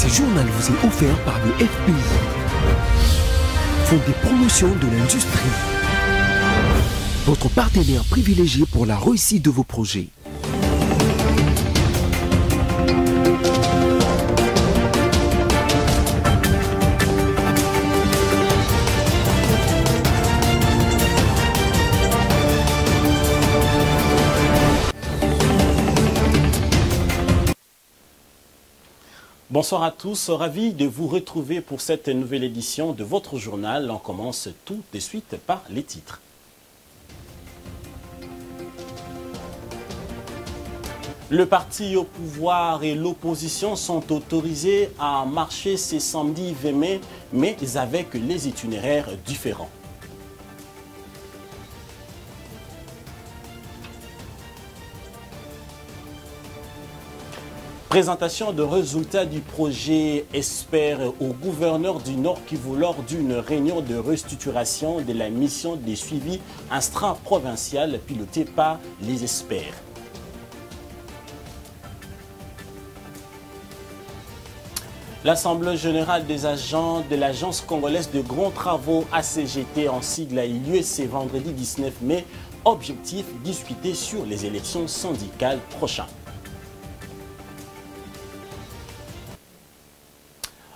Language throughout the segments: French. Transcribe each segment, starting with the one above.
Ce journal vous est offert par le FPI, Fonds des promotions de l'industrie, votre partenaire privilégié pour la réussite de vos projets. Bonsoir à tous, ravi de vous retrouver pour cette nouvelle édition de votre journal. On commence tout de suite par les titres. Le parti au pouvoir et l'opposition sont autorisés à marcher ce samedi 20 mai, mais avec les itinéraires différents. Présentation de résultats du projet ESPER au gouverneur du Nord Kivu lors d'une réunion de restructuration de la mission de suivi intra-provincial pilotée par les experts. L'Assemblée générale des agents de l'Agence congolaise de grands travaux ACGT en sigle a eu lieu ce vendredi 19 mai. Objectif, discuter sur les élections syndicales prochaines.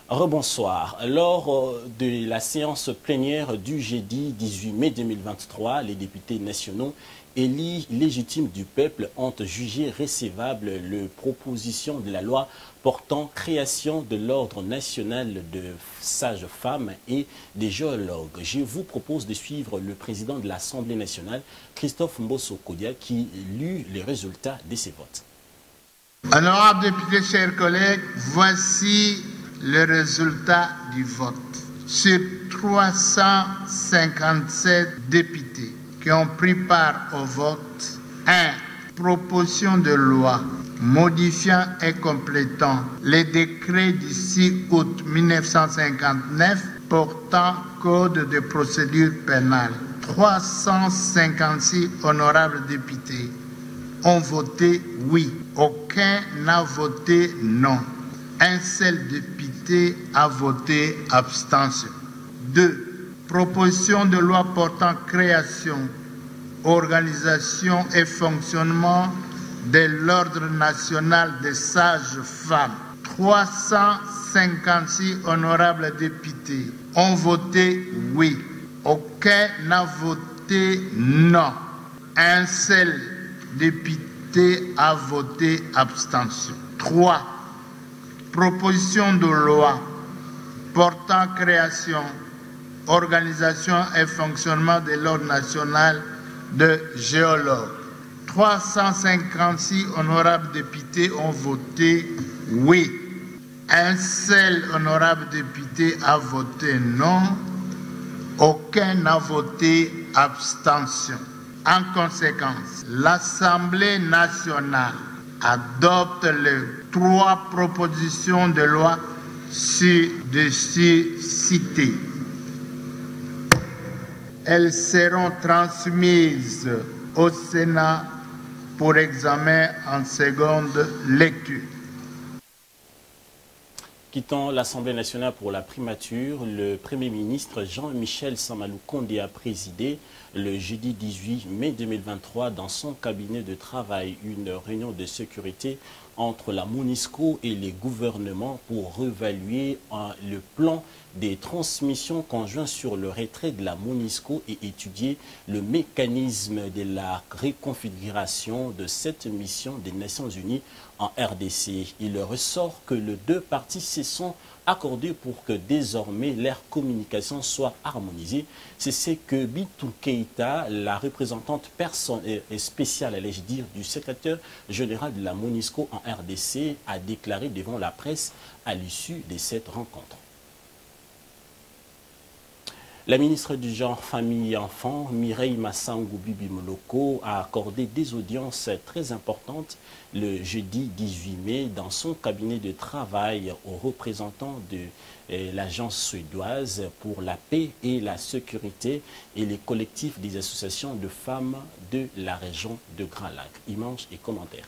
Rebonsoir. Lors de la séance plénière du jeudi 18 mai 2023, les députés nationaux élus légitimes du peuple ont jugé recevable la proposition de la loi portant création de l'ordre national de sages-femmes et des géologues. Je vous propose de suivre le président de l'Assemblée nationale, Christophe Mbosso Kodia, qui lut les résultats de ces votes. Honorables députés, chers collègues, voici le résultat du vote. Sur 357 députés qui ont pris part au vote, 1. Proposition de loi modifiant et complétant les décrets du 6 août 1959 portant code de procédure pénale. 356 honorables députés ont voté oui. Aucun n'a voté non. Un seul député a voté abstention. 2. Proposition de loi portant création, organisation et fonctionnement de l'Ordre national des sages-femmes. 356 honorables députés ont voté oui. Aucun n'a voté non. Un seul député a voté abstention. 3. Proposition de loi portant création, organisation et fonctionnement de l'Ordre national de géologues. 356 honorables députés ont voté oui. Un seul honorable député a voté non. Aucun n'a voté abstention. En conséquence, l'Assemblée nationale adopte les 3 propositions de loi ci-dessus citées. Elles seront transmises au Sénat pour examen en seconde lecture. Quittant l'Assemblée nationale pour la primature, le Premier ministre Jean-Michel Samalou Kondé a présidé le jeudi 18 mai 2023 dans son cabinet de travail une réunion de sécurité entre la MONUSCO et les gouvernements pour réévaluer le plan des transmissions conjoints sur le retrait de la MONUSCO et étudier le mécanisme de la reconfiguration de cette mission des Nations Unies en RDC. Il ressort que les deux parties se sont accordées pour que désormais leur communication soit harmonisée. C'est ce que Bintou Keïta, la représentante spéciale, allais-je dire, du secrétaire général de la MONUSCO en RDC, a déclaré devant la presse à l'issue de cette rencontre. La ministre du Genre, Famille et Enfants, Mireille Massangou Bibi Moloko, a accordé des audiences très importantes le jeudi 18 mai dans son cabinet de travail aux représentants de l'agence suédoise pour la paix et la sécurité et les collectifs des associations de femmes de la région de Grand Lac. Images et commentaires.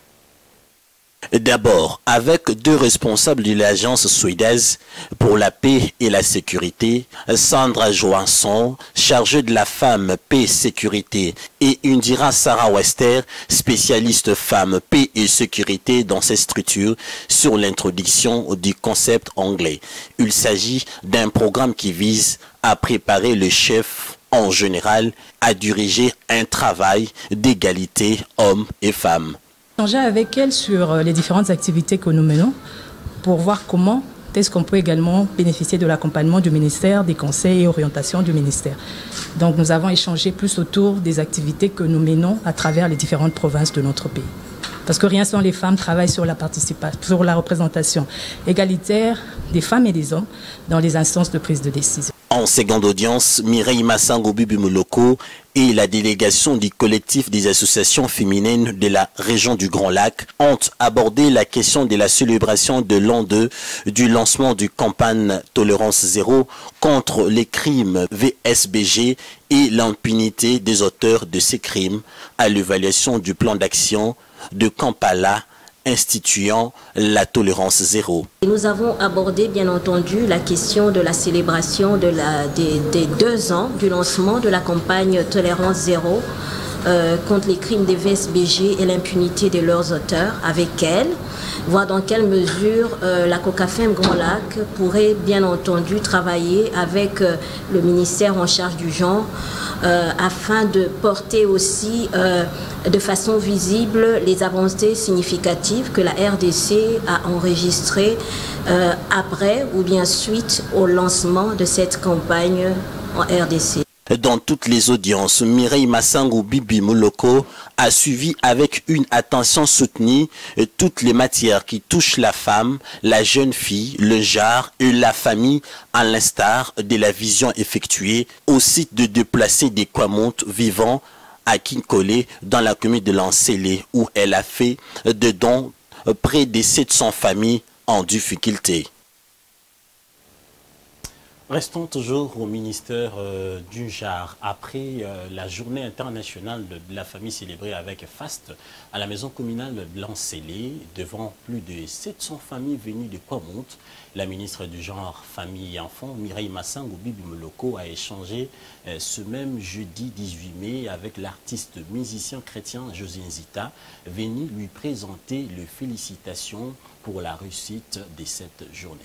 D'abord, avec 2 responsables de l'agence suédoise pour la paix et la sécurité, Sandra Johansson, chargée de la femme, paix et sécurité, et Indira Sarah Wester, spécialiste femme, paix et sécurité dans ces structures, sur l'introduction du concept anglais. Il s'agit d'un programme qui vise à préparer le chef en général à diriger un travail d'égalité hommes et femmes. Échanger avec elle sur les différentes activités que nous menons pour voir comment est-ce qu'on peut également bénéficier de l'accompagnement du ministère, des conseils et orientations du ministère. Donc nous avons échangé plus autour des activités que nous menons à travers les différentes provinces de notre pays. Parce que rien sans les femmes travaillent sur la participation, sur la représentation égalitaire des femmes et des hommes dans les instances de prise de décision. En seconde audience, Mireille Massango Bibi Moloko et la délégation du collectif des associations féminines de la région du Grand Lac ont abordé la question de la célébration de l'an 2 du lancement du campagne Tolérance Zéro contre les crimes VSBG et l'impunité des auteurs de ces crimes à l'évaluation du plan d'action de Kampala instituant la tolérance zéro. Nous avons abordé bien entendu la question de la célébration des 2 ans du lancement de la campagne Tolérance Zéro contre les crimes des VSBG et l'impunité de leurs auteurs avec elle, voir dans quelle mesure la COCAFEM Grand Lac pourrait bien entendu travailler avec le ministère en charge du genre afin de porter aussi de façon visible les avancées significatives que la RDC a enregistrées après ou bien suite au lancement de cette campagne en RDC. Dans toutes les audiences, Mireille Massango Bibi Moloko a suivi avec une attention soutenue toutes les matières qui touchent la femme, la jeune fille, le genre et la famille, à l'instar de la vision effectuée au site de déplacer des Kwamontes vivant à Kinkole dans la commune de Lansele où elle a fait de dons près de 700 familles en difficulté. Restons toujours au ministère du genre. Après la journée internationale de la famille célébrée avec FAST à la maison communale de Lansele, devant plus de 700 familles venues de Kwamonte, la ministre du genre, famille et enfants, Mireille Massango Bibi Moloko, a échangé ce même jeudi 18 mai avec l'artiste musicien chrétien José Nzita, venu lui présenter les félicitations pour la réussite de cette journée.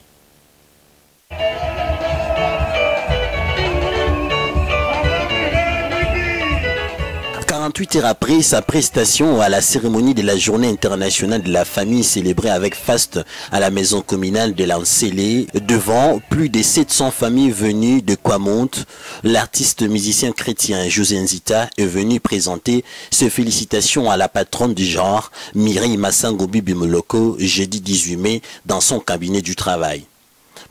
48 heures après sa prestation à la cérémonie de la journée internationale de la famille célébrée avec faste à la maison communale de Lansele, devant plus de 700 familles venues de Kwamonte, l'artiste musicien chrétien José Nzita est venu présenter ses félicitations à la patronne du genre, Mireille Massango Bibi Moloko, jeudi 18 mai, dans son cabinet du travail.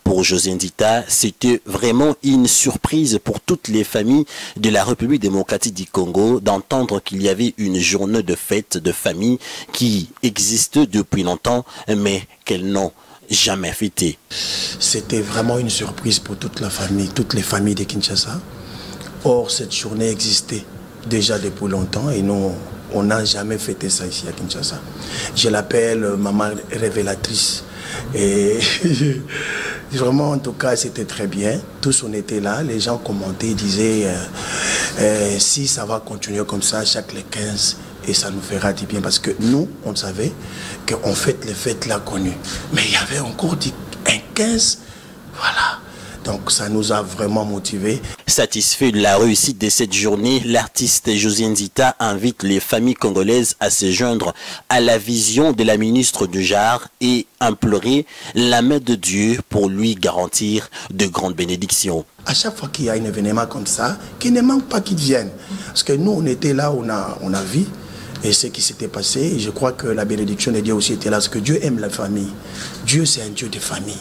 Pour José Nzita, c'était vraiment une surprise pour toutes les familles de la République démocratique du Congo d'entendre qu'il y avait une journée de fête de famille qui existe depuis longtemps, mais qu'elles n'ont jamais fêté. C'était vraiment une surprise pour toute la famille, toutes les familles de Kinshasa. Or, cette journée existait déjà depuis longtemps et nous, on n'a jamais fêté ça ici à Kinshasa. Je l'appelle maman révélatrice. Et vraiment, en tout cas, c'était très bien. Tous, on était là. Les gens commentaient, disaient si ça va continuer comme ça, chaque les 15, et ça nous fera du bien. Parce que nous, on savait qu'on fête les fêtes là connues. Mais il y avait encore un 15, voilà. Donc ça nous a vraiment motivés. Satisfait de la réussite de cette journée, l'artiste José Nzita invite les familles congolaises à se joindre à la vision de la ministre du genre et implorer la main de Dieu pour lui garantir de grandes bénédictions. À chaque fois qu'il y a un événement comme ça, qu'il ne manque pas qu'il vienne. Parce que nous, on était là, on a vu et ce qui s'était passé. Et je crois que la bénédiction de Dieu aussi était là, parce que Dieu aime la famille. Dieu, c'est un Dieu de famille.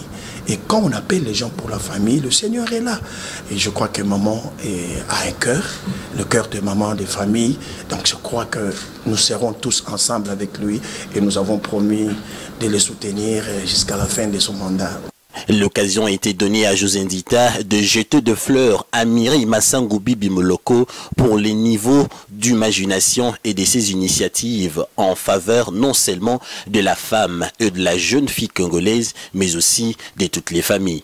Et quand on appelle les gens pour la famille, le Seigneur est là. Et je crois que maman a un cœur, le cœur de maman des familles. Donc je crois que nous serons tous ensemble avec lui et nous avons promis de les soutenir jusqu'à la fin de son mandat. L'occasion a été donnée à José Ndita de jeter de fleurs à Mireille Massangoubi Bimoloko pour les niveaux d'imagination et de ses initiatives en faveur non seulement de la femme et de la jeune fille congolaise, mais aussi de toutes les familles.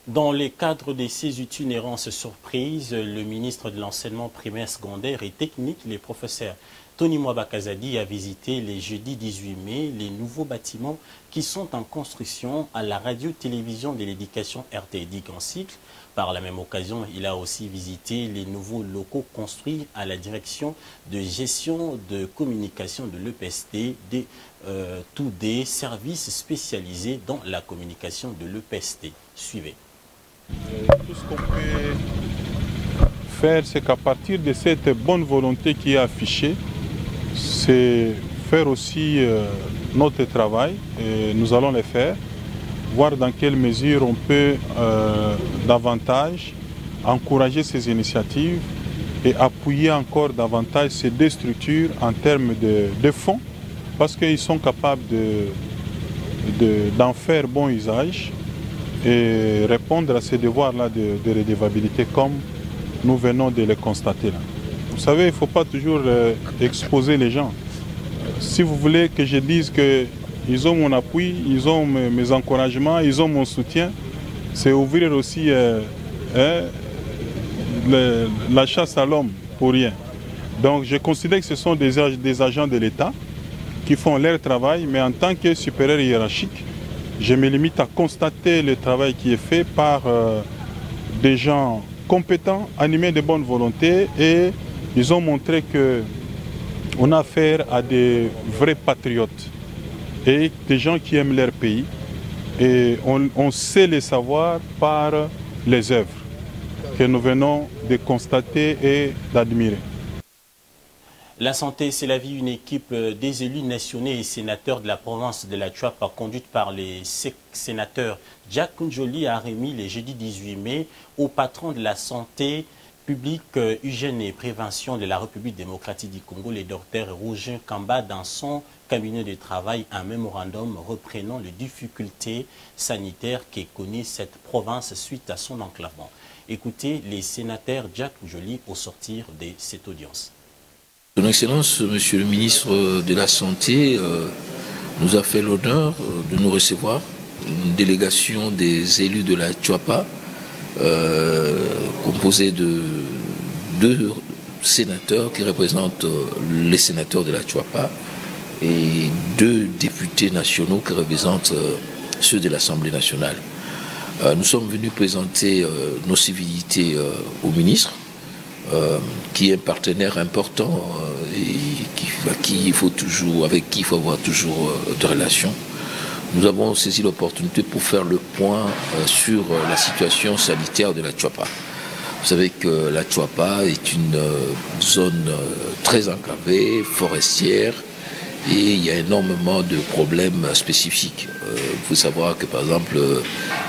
Dans le cadre de ces itinérances surprises, le ministre de l'Enseignement primaire, secondaire et technique, le professeur Tony Mwabakazadi, a visité le jeudi 18 mai les nouveaux bâtiments qui sont en construction à la radio-télévision de l'éducation RTD en cycle. Par la même occasion, il a aussi visité les nouveaux locaux construits à la direction de gestion de communication de l'EPST, tous des services spécialisés dans la communication de l'EPST. Suivez. Tout ce qu'on peut faire, c'est qu'à partir de cette bonne volonté qui est affichée, c'est faire aussi notre travail, et nous allons le faire, voir dans quelle mesure on peut davantage encourager ces initiatives et appuyer encore davantage ces deux structures en termes de fonds, parce qu'ils sont capables d'en faire bon usage et répondre à ces devoirs-là de redevabilité comme nous venons de les constater là. Vous savez, il ne faut pas toujours exposer les gens. Si vous voulez que je dise qu'ils ont mon appui, ils ont mes encouragements, ils ont mon soutien, c'est ouvrir aussi la chasse à l'homme pour rien. Donc je considère que ce sont des agents de l'État qui font leur travail, mais en tant que supérieur hiérarchique, je me limite à constater le travail qui est fait par des gens compétents, animés de bonne volonté, et ils ont montré qu'on a affaire à des vrais patriotes et des gens qui aiment leur pays. Et on sait les savoir par les œuvres que nous venons de constater et d'admirer. La santé, c'est la vie. Une équipe des élus nationaux et sénateurs de la province de la Tchouapa, conduite par les sénateurs Jack Njoli, a remis le jeudi 18 mai au patron de la santé publique, hygiène et prévention de la République démocratique du Congo, le docteur Rougin Kamba, dans son cabinet de travail, un mémorandum reprenant les difficultés sanitaires que connaît cette province suite à son enclavement. Écoutez les sénateurs Jack Njoli au sortir de cette audience. Son Excellence, Monsieur le ministre de la Santé, nous a fait l'honneur de nous recevoir, une délégation des élus de la Tchouapa, composée de 2 sénateurs qui représentent les sénateurs de la Tchouapa et 2 députés nationaux qui représentent ceux de l'Assemblée nationale. Nous sommes venus présenter nos civilités au ministre, qui est un partenaire important et avec qui il faut avoir toujours de relations. Nous avons saisi l'opportunité pour faire le point sur la situation sanitaire de la Tchouapa. Vous savez que la Tchouapa est une zone très enclavée, forestière, et il y a énormément de problèmes spécifiques. Il faut savoir que par exemple,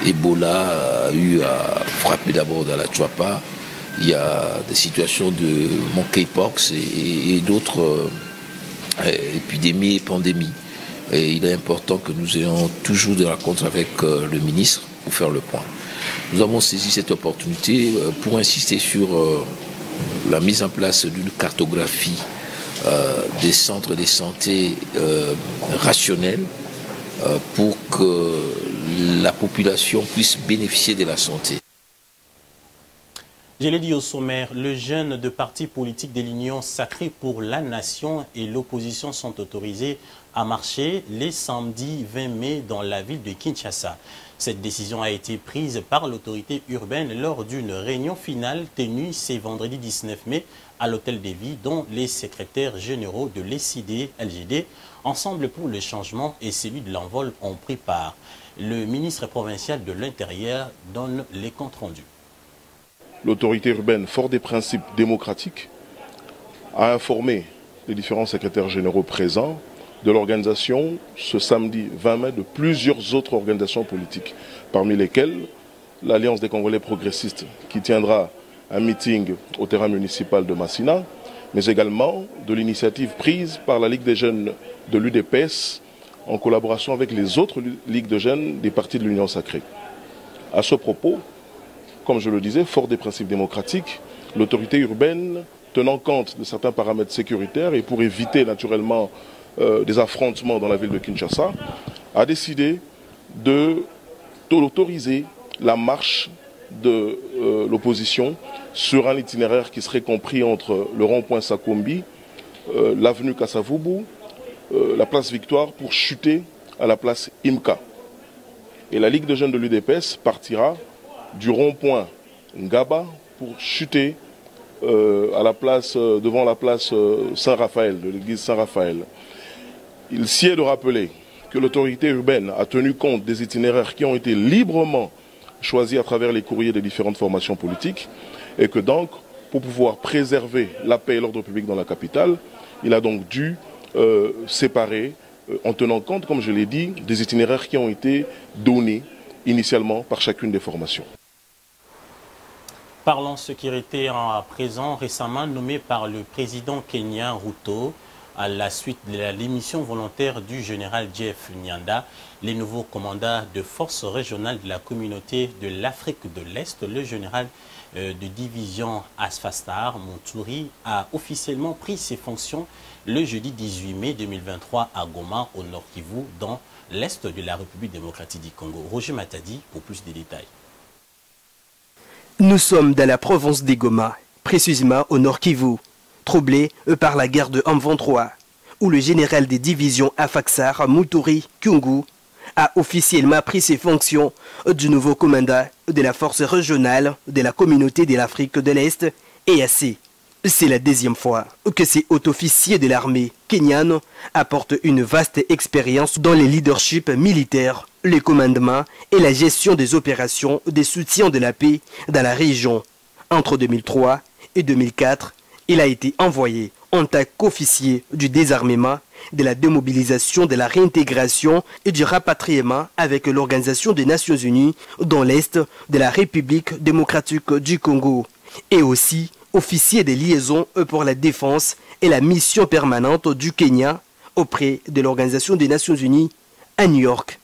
Ebola a eu à frapper d'abord dans la Tchouapa. Il y a des situations de monkeypox et d'autres épidémies et pandémies. Et il est important que nous ayons toujours des rencontres avec le ministre pour faire le point. Nous avons saisi cette opportunité pour insister sur la mise en place d'une cartographie des centres de santé rationnels pour que la population puisse bénéficier de la santé. Je l'ai dit au sommaire, les jeunes de partis politiques de l'Union sacrée pour la nation et l'opposition sont autorisés à marcher les samedis 20 mai dans la ville de Kinshasa. Cette décision a été prise par l'autorité urbaine lors d'une réunion finale tenue ce vendredi 19 mai à l'Hôtel des Villes, dont les secrétaires généraux de l'ECD-LGD, Ensemble pour le changement et celui de l'envol ont pris part. Le ministre provincial de l'Intérieur donne les comptes rendus. L'autorité urbaine, fort des principes démocratiques, a informé les différents secrétaires généraux présents de l'organisation ce samedi 20 mai de plusieurs autres organisations politiques, parmi lesquelles l'Alliance des Congolais progressistes qui tiendra un meeting au terrain municipal de Massina, mais également de l'initiative prise par la Ligue des jeunes de l'UDPS en collaboration avec les autres ligues de jeunes des partis de l'Union sacrée. À ce propos, comme je le disais, fort des principes démocratiques, l'autorité urbaine, tenant compte de certains paramètres sécuritaires et pour éviter naturellement des affrontements dans la ville de Kinshasa, a décidé d'autoriser la marche de l'opposition sur un itinéraire qui serait compris entre le rond-point Sakombi, l'avenue Kassavubu, la place Victoire pour chuter à la place Imka. Et la Ligue de jeunes de l'UDPS partira du rond-point Ngaba pour chuter à la place, devant la place Saint-Raphaël, de l'église Saint-Raphaël. Il s'y est de rappeler que l'autorité urbaine a tenu compte des itinéraires qui ont été librement choisis à travers les courriers des différentes formations politiques et que donc, pour pouvoir préserver la paix et l'ordre public dans la capitale, il a donc dû séparer, en tenant compte, comme je l'ai dit, des itinéraires qui ont été donnés initialement par chacune des formations. Parlons sécurité à présent, récemment nommé par le président kenyan Ruto, à la suite de la démission volontaire du général Jeff Nyanda, les nouveaux commandants de forces régionales de la communauté de l'Afrique de l'Est, le général de division Asfastar Mouturi, a officiellement pris ses fonctions le jeudi 18 mai 2023 à Goma, au Nord Kivu, dans l'Est de la République démocratique du Congo. Roger Matadi pour plus de détails. Nous sommes dans la province des Goma, précisément au Nord Kivu, troublé par la guerre de M23, où le général des divisions Afaksar Mouturi Kyungu a officiellement pris ses fonctions du nouveau commandant de la force régionale de la communauté de l'Afrique de l'Est, EAC. C'est la deuxième fois que ces hauts officiers de l'armée kenyane apportent une vaste expérience dans le leadership militaire, le commandement et la gestion des opérations de soutien de la paix dans la région. Entre 2003 et 2004, il a été envoyé en tant qu'officier du désarmement, de la démobilisation, de la réintégration et du rapatriement avec l'Organisation des Nations Unies dans l'Est de la République démocratique du Congo, et aussi officier des liaisons pour la défense et la mission permanente du Kenya auprès de l'Organisation des Nations Unies à New York.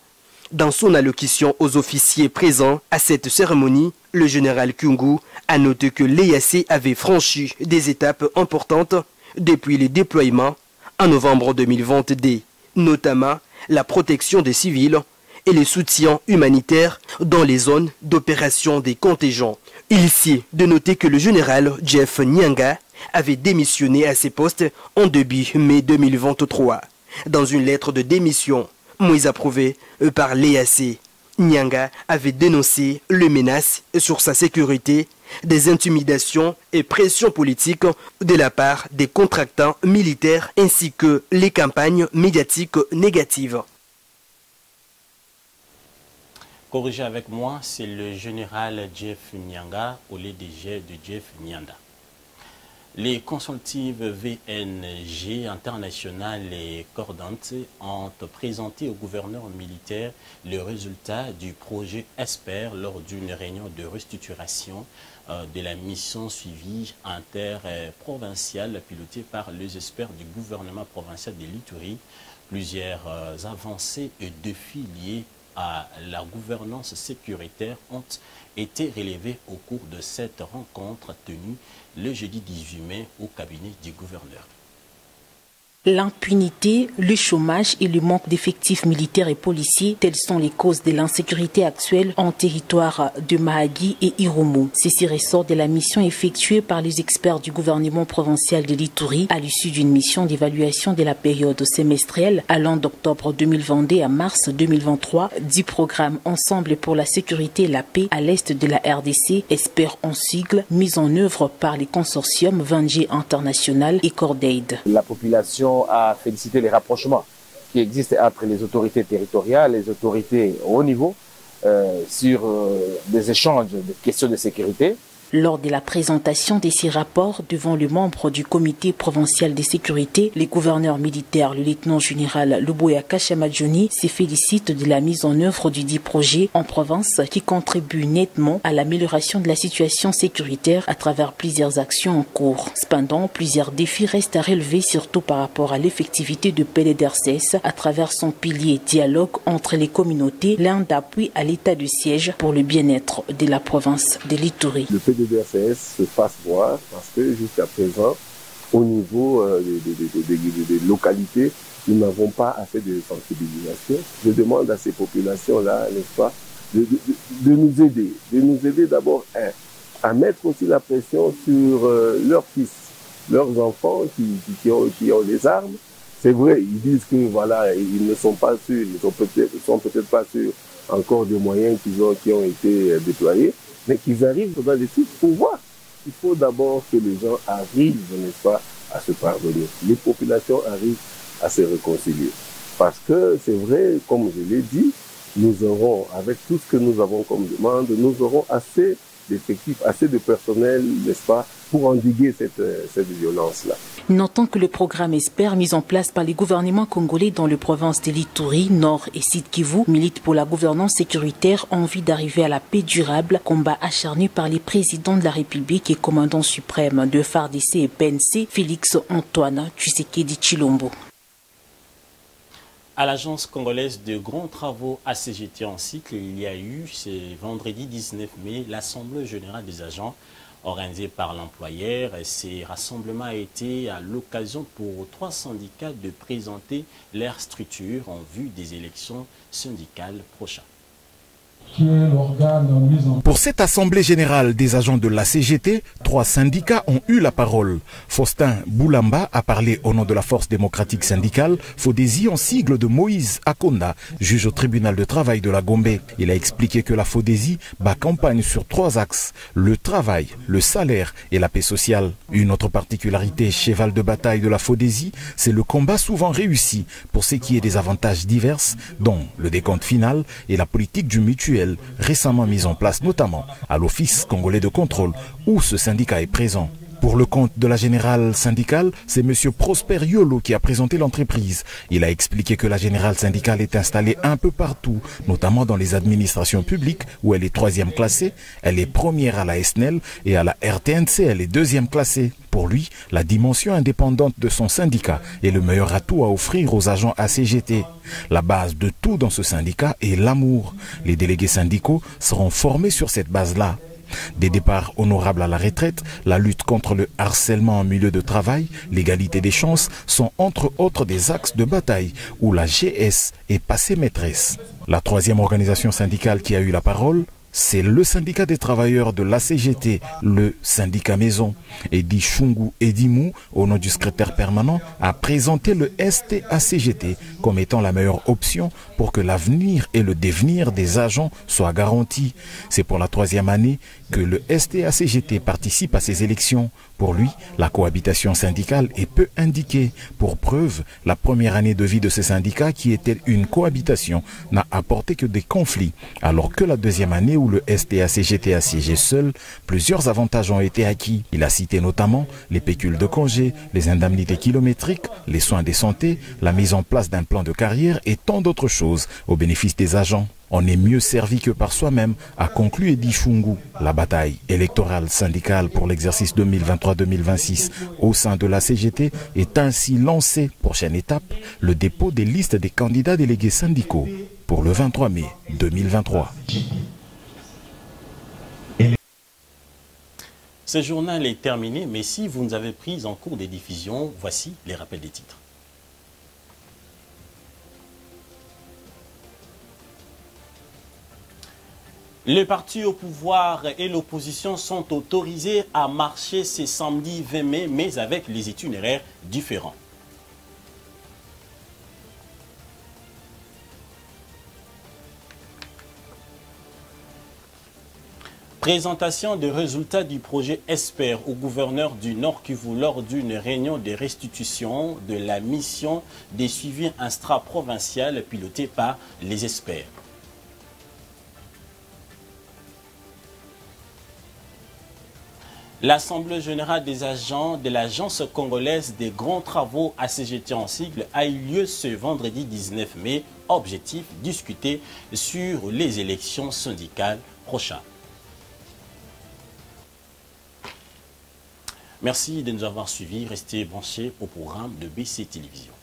Dans son allocution aux officiers présents à cette cérémonie, le général Kyungu a noté que l'EAC avait franchi des étapes importantes depuis le déploiement en novembre 2022, notamment la protection des civils et le soutien humanitaire dans les zones d'opération des contingents. Il s'y de noter que le général Jeff Nyanga avait démissionné à ses postes en début mai 2023. Dans une lettre de démission, moins approuvée par l'EAC, Nyanga avait dénoncé les menaces sur sa sécurité, des intimidations et pressions politiques de la part des contractants militaires ainsi que les campagnes médiatiques négatives. Corrigez avec moi, c'est le général Jeff Nyanga au lieu de Jeff Nyanda. Les consultives VNG internationales et cordantes ont présenté au gouverneur militaire le résultat du projet ESPER lors d'une réunion de restructuration de la mission suivie interprovinciale pilotée par les experts du gouvernement provincial de l'Ituri. Plusieurs avancées et défis liés à la gouvernance sécuritaire ont été relevés au cours de cette rencontre tenue le jeudi 18 mai au cabinet du gouverneur. L'impunité, le chômage et le manque d'effectifs militaires et policiers, telles sont les causes de l'insécurité actuelle en territoire de Mahagi et Irumu. Ceci ressort de la mission effectuée par les experts du gouvernement provincial de l'Ituri à l'issue d'une mission d'évaluation de la période semestrielle allant d'octobre 2022 à mars 2023 du programme Ensemble pour la sécurité et la paix à l'est de la RDC, ESPER en sigle, mise en œuvre par les consortiums VNG International et Cordaid. La population a félicité les rapprochements qui existent entre les autorités territoriales et les autorités au haut niveau sur des échanges de questions de sécurité Lors de la présentation de ces rapports devant les membres du comité provincial de sécurité, le gouverneur militaire, le lieutenant général Luboya Kashamadjouni, se félicite de la mise en œuvre du dit projet en province qui contribue nettement à l'amélioration de la situation sécuritaire à travers plusieurs actions en cours. Cependant, plusieurs défis restent à relever, surtout par rapport à l'effectivité de PDDRCS à travers son pilier dialogue entre les communautés, l'un d'appui à l'état de siège pour le bien-être de la province de l'Ituri. Le PDDRCS se fasse voir parce que jusqu'à présent, au niveau des localités, nous n'avons pas assez de sensibilisation. Je demande à ces populations-là, n'est-ce pas, de nous aider d'abord à mettre aussi la pression sur leurs fils, leurs enfants qui ont les armes. C'est vrai, ils disent que voilà, ils ne sont pas sûrs, ils sont peut-être pas sûrs encore des moyens qui ont été déployés, mais qu'ils arrivent dans les sites pour voir. Il faut d'abord que les gens arrivent, n'est-ce pas, à se pardonner. Les populations arrivent à se réconcilier. Parce que c'est vrai, comme je l'ai dit, nous aurons, avec tout ce que nous avons comme demande, nous aurons assez d'effectifs, assez de personnel, n'est-ce pas, pour endiguer cette violence-là. Notons que le programme ESPER, mis en place par les gouvernements congolais dans les provinces de l'Ituri, Nord et Sud Kivu, milite pour la gouvernance sécuritaire en vue d'arriver à la paix durable, combat acharné par les présidents de la République et commandant suprême de FARDC et PNC, Félix Antoine Tshisekedi Tshilombo. À l'agence congolaise de grands travaux ACGT en cycle, il y a eu, ce vendredi 19 mai, l'Assemblée générale des agents organisée par l'employeur. Ces rassemblements a été à l'occasion pour 3 syndicats de présenter leur structure en vue des élections syndicales prochaines. Pour cette assemblée générale des agents de la CGT, 3 syndicats ont eu la parole. Faustin Boulamba a parlé au nom de la Force démocratique syndicale, FODESI en sigle de Moïse Akonda, juge au tribunal de travail de la Gombe. Il a expliqué que la FODESI bat campagne sur 3 axes, le travail, le salaire et la paix sociale. Une autre particularité, cheval de bataille de la FODESI, c'est le combat souvent réussi pour ce qui est des avantages divers, dont le décompte final et la politique du mutuel, récemment mise en place notamment à l'Office congolais de contrôle où ce syndicat est présent. Pour le compte de la générale syndicale, c'est M. Prosper Yolo qui a présenté l'entreprise. Il a expliqué que la générale syndicale est installée un peu partout, notamment dans les administrations publiques où elle est 3e classée, elle est première à la SNEL et à la RTNC, elle est 2e classée. Pour lui, la dimension indépendante de son syndicat est le meilleur atout à offrir aux agents ACGT. La base de tout dans ce syndicat est l'amour. Les délégués syndicaux seront formés sur cette base-là. Des départs honorables à la retraite, la lutte contre le harcèlement en milieu de travail, l'égalité des chances sont entre autres des axes de bataille où la GS est passée maîtresse. La 3e organisation syndicale qui a eu la parole, c'est le syndicat des travailleurs de l'ACGT, le syndicat maison. Edi Chungu Edimou, au nom du secrétaire permanent, a présenté le STACGT comme étant la meilleure option pour que l'avenir et le devenir des agents soient garantis. C'est pour la 3e année que le STACGT participe à ces élections. Pour lui, la cohabitation syndicale est peu indiquée. Pour preuve, la première année de vie de ce syndicat, qui était une cohabitation, n'a apporté que des conflits, alors que la 2e année où le STACGT a siégé seul, plusieurs avantages ont été acquis. Il a cité notamment les pécules de congé, les indemnités kilométriques, les soins de santé, la mise en place d'un plan de carrière et tant d'autres choses au bénéfice des agents. On est mieux servi que par soi-même, a conclu Edi Chungu. La bataille électorale syndicale pour l'exercice 2023-2026 au sein de la CGT est ainsi lancée. Prochaine étape, le dépôt des listes des candidats délégués syndicaux pour le 23 mai 2023. Ce journal est terminé, mais si vous nous avez pris en cours des diffusions, voici les rappels des titres. Les partis au pouvoir et l'opposition sont autorisés à marcher ce samedi 20 mai, mais avec les itinéraires différents. Présentation des résultats du projet ESPER au gouverneur du Nord Kivu lors d'une réunion de restitution de la mission des suivis intra-provincial pilotée par les experts. L'Assemblée générale des agents de l'Agence congolaise des grands travaux ACGT en sigle a eu lieu ce vendredi 19 mai. Objectif, discuter sur les élections syndicales prochaines. Merci de nous avoir suivis. Restez branchés au programme de BC Télévision.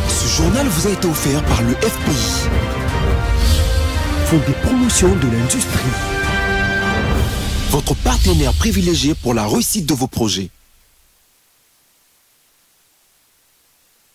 Ce journal vous a été offert par le FPI, Fonds des promotions de l'industrie, votre partenaire privilégié pour la réussite de vos projets.